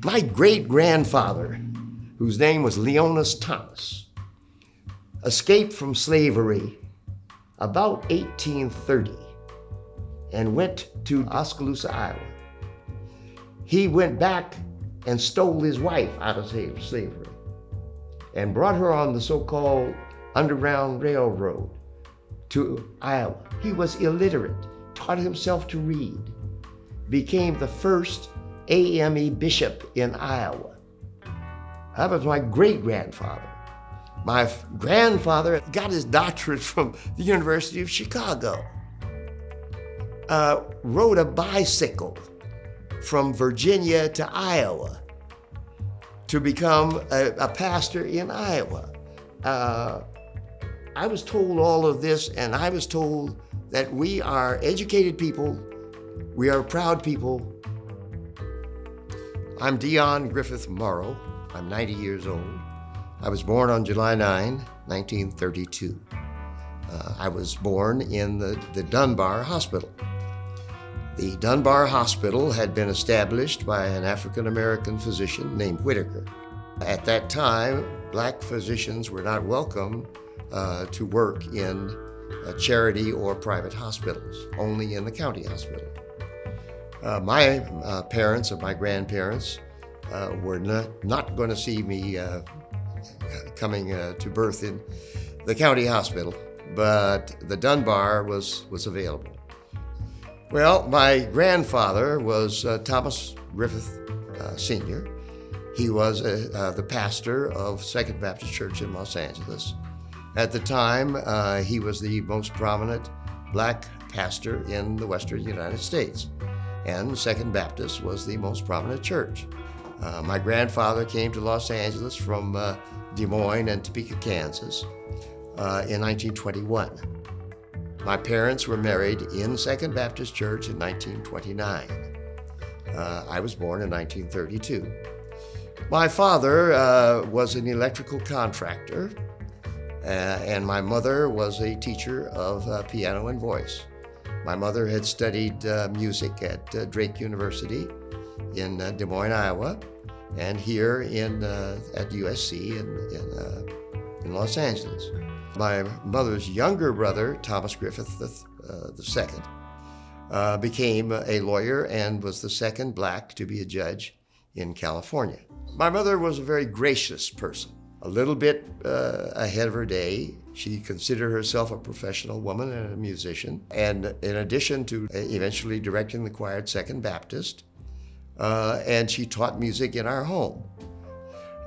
My great-grandfather, whose name was Leonis Thomas, escaped from slavery about 1830 and went to Oskaloosa, Iowa. He went back and stole his wife out of slavery and brought her on the so-called Underground Railroad to Iowa. He was illiterate, taught himself to read, became the first AME bishop in Iowa. That was my great-grandfather. My grandfather got his doctorate from the University of Chicago. Rode a bicycle from Virginia to Iowa to become a pastor in Iowa. I was told all of this, and I was told that we are educated people, we are proud people. I'm Dion Griffith Morrow. I'm 90 years old. I was born on July 9, 1932. I was born in the Dunbar Hospital. The Dunbar Hospital had been established by an African-American physician named Whitaker. At that time, black physicians were not welcome to work in charity or private hospitals, only in the county hospital. My parents and my grandparents were not going to see me coming to birth in the county hospital, but the Dunbar was available. Well, my grandfather was Thomas Griffith Sr. He was the pastor of Second Baptist Church in Los Angeles. At the time, he was the most prominent black pastor in the Western United States, and Second Baptist was the most prominent church. My grandfather came to Los Angeles from Des Moines and Topeka, Kansas in 1921. My parents were married in Second Baptist Church in 1929. I was born in 1932. My father was an electrical contractor, and my mother was a teacher of piano and voice. My mother had studied music at Drake University in Des Moines, Iowa, and here at USC in Los Angeles. My mother's younger brother, Thomas Griffith II, became a lawyer and was the second black to be a judge in California. My mother was a very gracious person, a little bit ahead of her day. She considered herself a professional woman and a musician, and in addition to eventually directing the choir at Second Baptist, and she taught music in our home.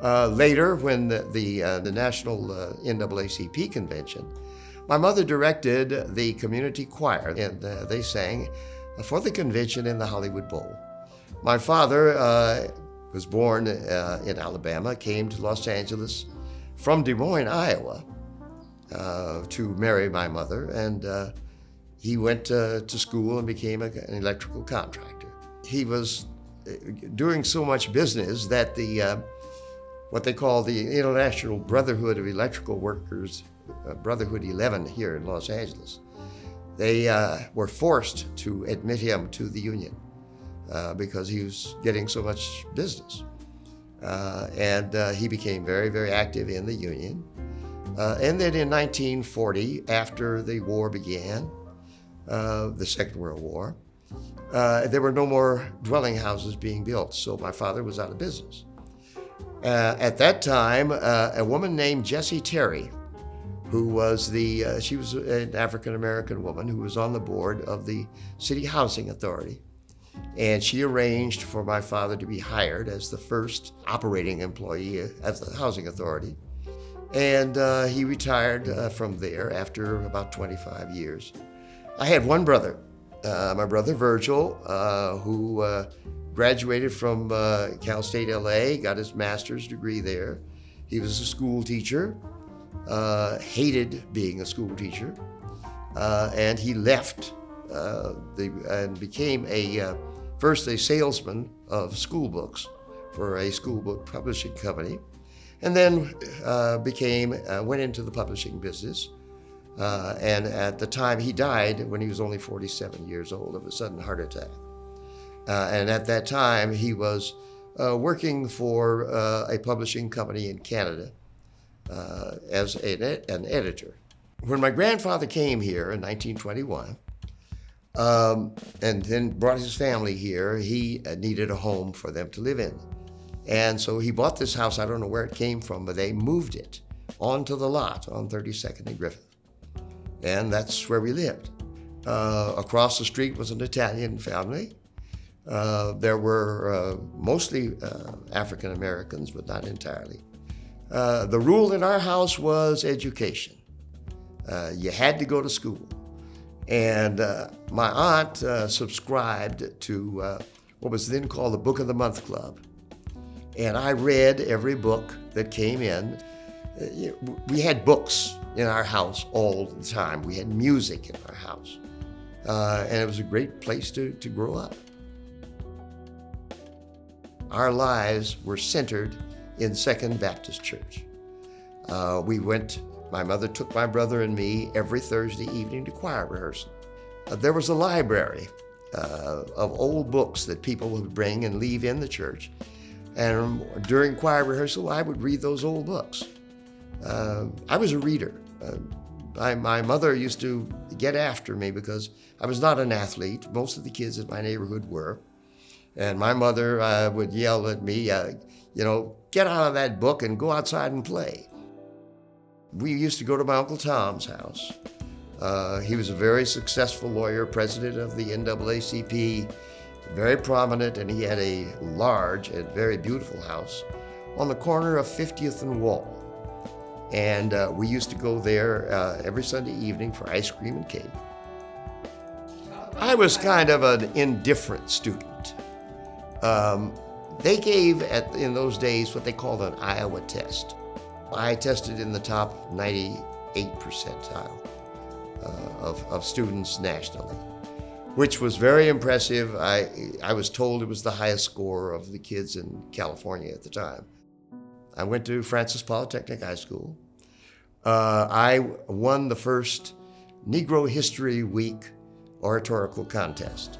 Later, when the National NAACP convention, my mother directed the community choir, and they sang for the convention in the Hollywood Bowl. My father was born in Alabama, came to Los Angeles from Des Moines, Iowa, to marry my mother, and he went to school and became an electrical contractor. He was doing so much business that what they call the International Brotherhood of Electrical Workers, Brotherhood 11 here in Los Angeles, they were forced to admit him to the union because he was getting so much business. And he became very, very active in the union. And then in 1940, after the war began, the Second World War, there were no more dwelling houses being built, so my father was out of business. At that time, a woman named Jessie Terry, who was she was an African-American woman who was on the board of the City Housing Authority. And she arranged for my father to be hired as the first operating employee at the Housing Authority. And he retired from there after about 25 years. I had one brother, my brother Virgil, who graduated from Cal State LA, got his master's degree there. He was a school teacher, hated being a school teacher, and he left and became first a salesman of school books for a school book publishing company, and then went into the publishing business. And at the time, he died when he was only 47 years old of a sudden heart attack. And at that time, he was working for a publishing company in Canada as an editor. When my grandfather came here in 1921, and then brought his family here, he needed a home for them to live in. And so he bought this house. I don't know where it came from, but they moved it onto the lot on 32nd and Griffith. And that's where we lived. Across the street was an Italian family. There were mostly African Americans, but not entirely. The rule in our house was education. You had to go to school. And my aunt subscribed to what was then called the Book of the Month Club. And I read every book that came in. We had books in our house all the time. We had music in our house. And it was a great place to grow up. Our lives were centered in Second Baptist Church. My mother took my brother and me every Thursday evening to choir rehearsal. There was a library of old books that people would bring and leave in the church. And during choir rehearsal, I would read those old books. I was a reader. My mother used to get after me because I was not an athlete. Most of the kids in my neighborhood were. And my mother would yell at me, get out of that book and go outside and play. We used to go to my Uncle Tom's house. He was a very successful lawyer, president of the NAACP, very prominent, and he had a large and very beautiful house on the corner of 50th and Wall. And we used to go there every Sunday evening for ice cream and cake. I was kind of an indifferent student. They gave, in those days, what they called an Iowa test. I tested in the top 98 percentile of students nationally, which was very impressive. I was told it was the highest score of the kids in California at the time. I went to Francis Polytechnic High School. I won the first Negro History Week oratorical contest.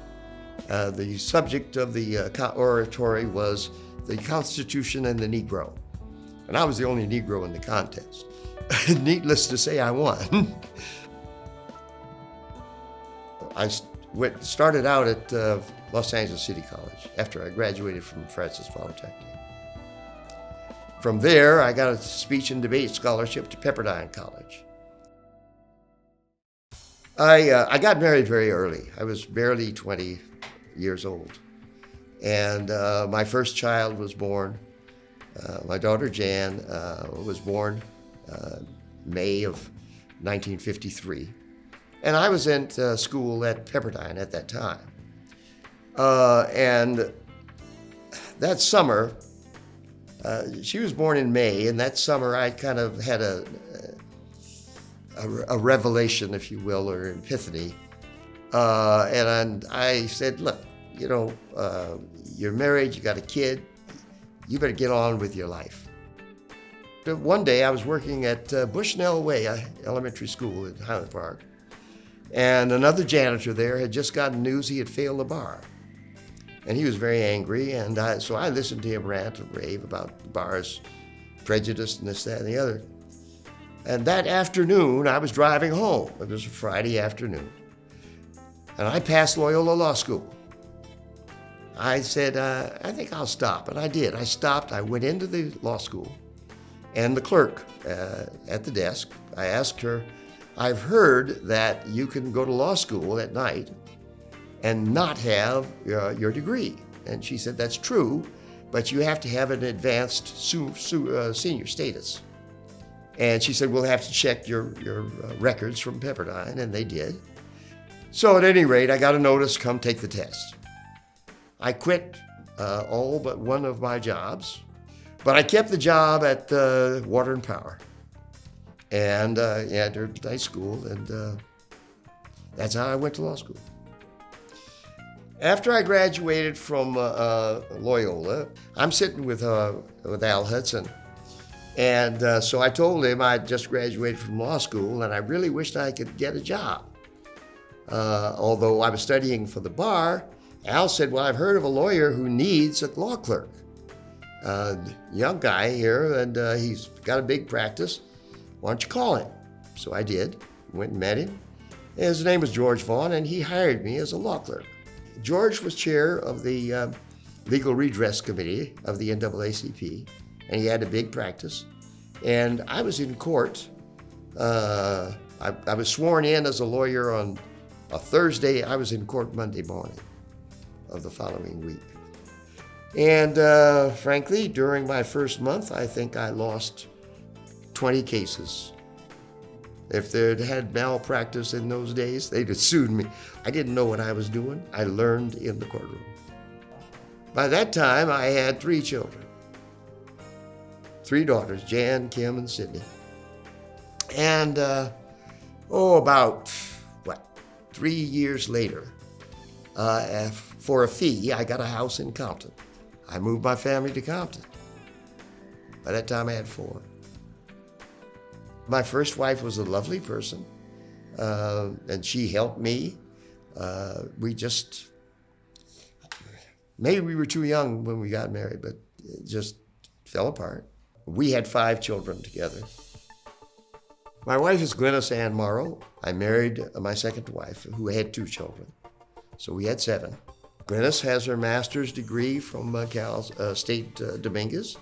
The subject of the oratory was the Constitution and the Negro. And I was the only Negro in the contest. Needless to say, I won. I started out at Los Angeles City College after I graduated from Francis Polytechnic. From there, I got a speech and debate scholarship to Pepperdine College. I got married very early. I was barely 20 years old. And my first child was born. My daughter Jan was born May of 1953. And I was in school at Pepperdine at that time. And that summer, she was born in May, and that summer I kind of had a revelation, if you will, or epiphany. And I said, look, you're married, you got a kid, you better get on with your life. One day I was working at Bushnell Way Elementary School in Highland Park, and another janitor there had just gotten news he had failed the bar. And he was very angry, and so I listened to him rant and rave about the bar's prejudice and this, that, and the other. And that afternoon, I was driving home. It was a Friday afternoon. And I passed Loyola Law School. I said, I think I'll stop. And I did. I stopped. I went into the law school. And the clerk at the desk, I asked her, I've heard that you can go to law school at night and not have your degree. And she said, that's true, but you have to have an advanced senior status. And she said, we'll have to check your records from Pepperdine, and they did. So at any rate, I got a notice, come take the test. I quit all but one of my jobs, but I kept the job at Water and Power. And during night school, and that's how I went to law school. After I graduated from Loyola, I'm sitting with Al Hudson. And so I told him I just graduated from law school and I really wished I could get a job. Although I was studying for the bar, Al said, well, I've heard of a lawyer who needs a law clerk. young guy here, and he's got a big practice. Why don't you call him? So I did, went and met him. And his name was George Vaughn, and he hired me as a law clerk. George was chair of the Legal Redress Committee of the NAACP, and he had a big practice. And I was in court. I was sworn in as a lawyer on a Thursday. I was in court Monday morning of the following week. And frankly, during my first month, I think I lost 20 cases. If they'd had malpractice in those days, they'd have sued me. I didn't know what I was doing. I learned in the courtroom. By that time, I had 3 children. 3 daughters, Jan, Kim, and Sydney. And about 3 years later, for a fee, I got a house in Compton. I moved my family to Compton. By that time, I had 4. My first wife was a lovely person, and she helped me. Maybe we were too young when we got married, but it just fell apart. We had 5 children together. My wife is Glennis Ann Morrow. I married my second wife, who had 2 children. So we had 7. Glennis has her master's degree from Cal State Dominguez.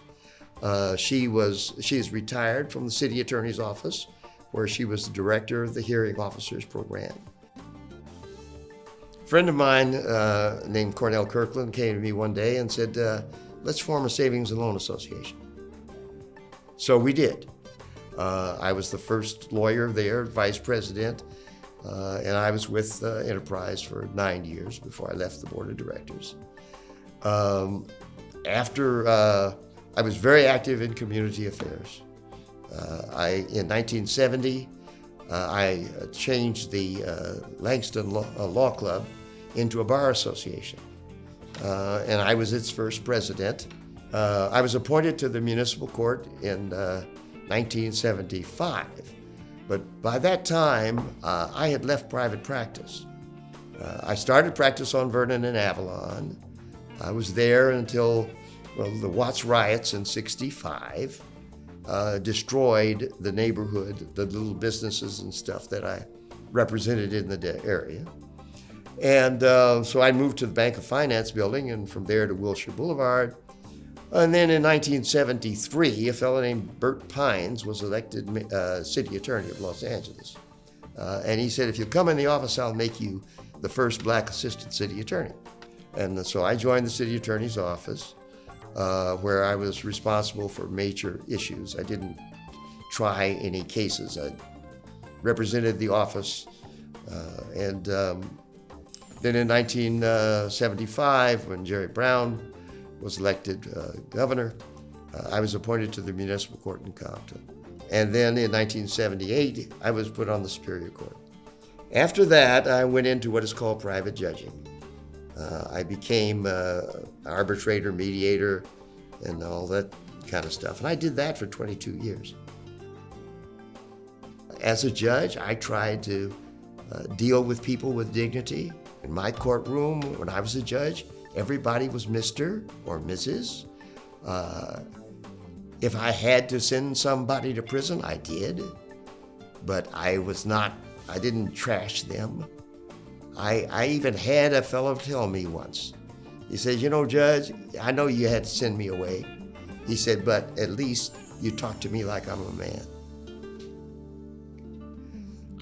She is retired from the city attorney's office, where she was the director of the hearing officers program. A friend of mine named Cornell Kirkland came to me one day and said, let's form a savings and loan association. So we did. I was the first lawyer there, vice president, and I was with Enterprise for 9 years before I left the board of directors. I was very active in community affairs. In 1970, I changed the Langston Law Club into a bar association, and I was its first president. I was appointed to the Municipal Court in 1975, but by that time, I had left private practice. I started practice on Vernon and Avalon. I was there until the Watts riots in '65 destroyed the neighborhood, the little businesses and stuff that I represented in the area. And so I moved to the Bank of Finance building, and from there to Wilshire Boulevard. And then in 1973, a fellow named Bert Pines was elected city attorney of Los Angeles. And he said, if you come in the office, I'll make you the first black assistant city attorney. And so I joined the city attorney's office, where I was responsible for major issues. I didn't try any cases. I represented the office. And then in 1975, when Jerry Brown was elected governor, I was appointed to the Municipal Court in Compton. And then in 1978, I was put on the Superior Court. After that, I went into what is called private judging. I became arbitrator, mediator, and all that kind of stuff. And I did that for 22 years. As a judge, I tried to deal with people with dignity. In my courtroom, when I was a judge, everybody was Mr. or Mrs. If I had to send somebody to prison, I did. But I didn't trash them. I even had a fellow tell me once. He said, Judge, I know you had to send me away. He said, but at least you talk to me like I'm a man.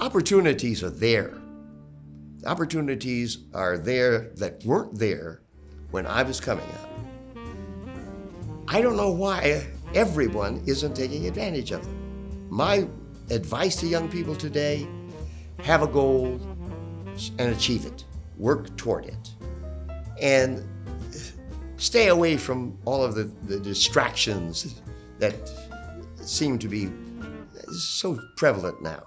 Opportunities are there. Opportunities are there that weren't there when I was coming up. I don't know why everyone isn't taking advantage of them. My advice to young people today, have a goal and achieve it. Work toward it. And stay away from all of the distractions that seem to be so prevalent now.